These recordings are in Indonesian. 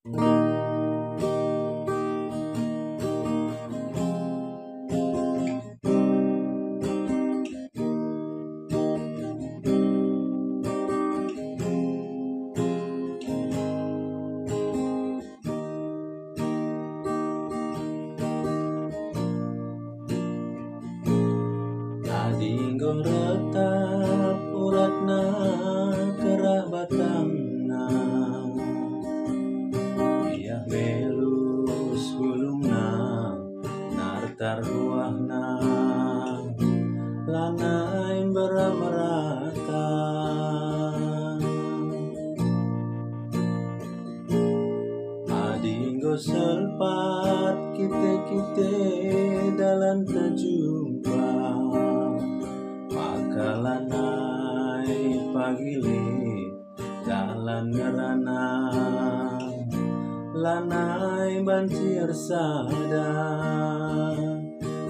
Adinggo retap uratna kerah batangna, biah melus hulungna nartar ruahna, lanai beramerata. Adinggo selpat kite-kite dalam terjumpa, lanai pagili dalan ngerana, lanai bancir sada,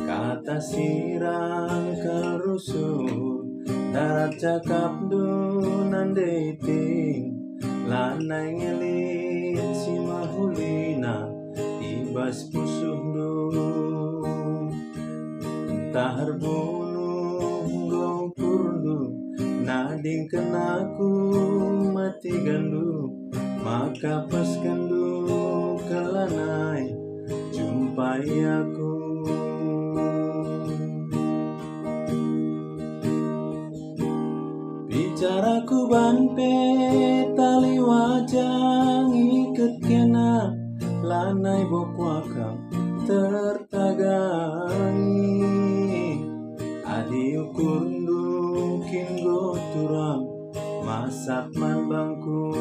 kata sirang kerusuh darat cakap dunan dating, lanai ngelit si mahulina ibas pusuh du, entah herbunuh nading kenaku mati gandu, maka pas gandu kelanai jumpai aku. Bicaraku banpe tali wajang iket kena, lanai bokwaka tertagangi, adi ukurndu kinggo turang masak man bangku.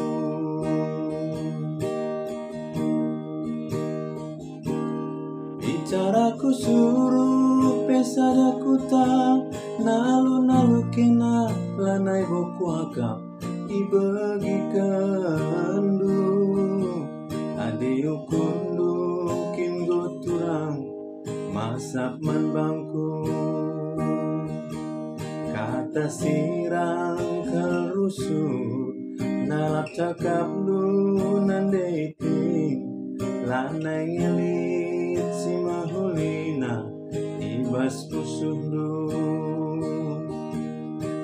Bicaraku suruh pesadaku tak nalu-nalu kena, lanai boku akap ibagi kendu, adi ukundu kinggo turang masak man bangku. Kata sirang kerusuh nalap cakap dunan dating, lanai ngelit si mahulina ibas pusuh du,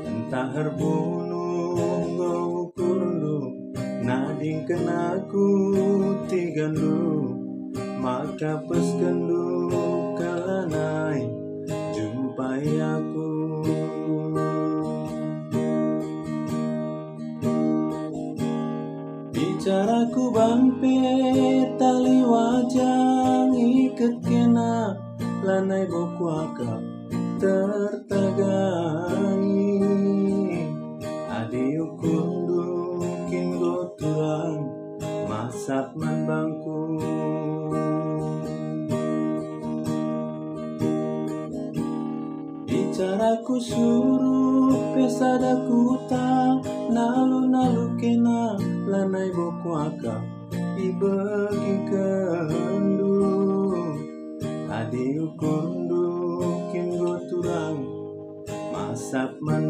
entah herbunuh go ukurdu nading kenaku tigandu, maka pas gandu kalanai jumpai aku. Bicaraku banpe tali wajang iket kena, lanai boku akap tertagangi, adi ukundu kinggo turang masak man bangku. Bicaraku suruh pesadaku tak nalu-nalu kena, lanai boku akap ibagi kendu, adi ukundu kinggo turang masak man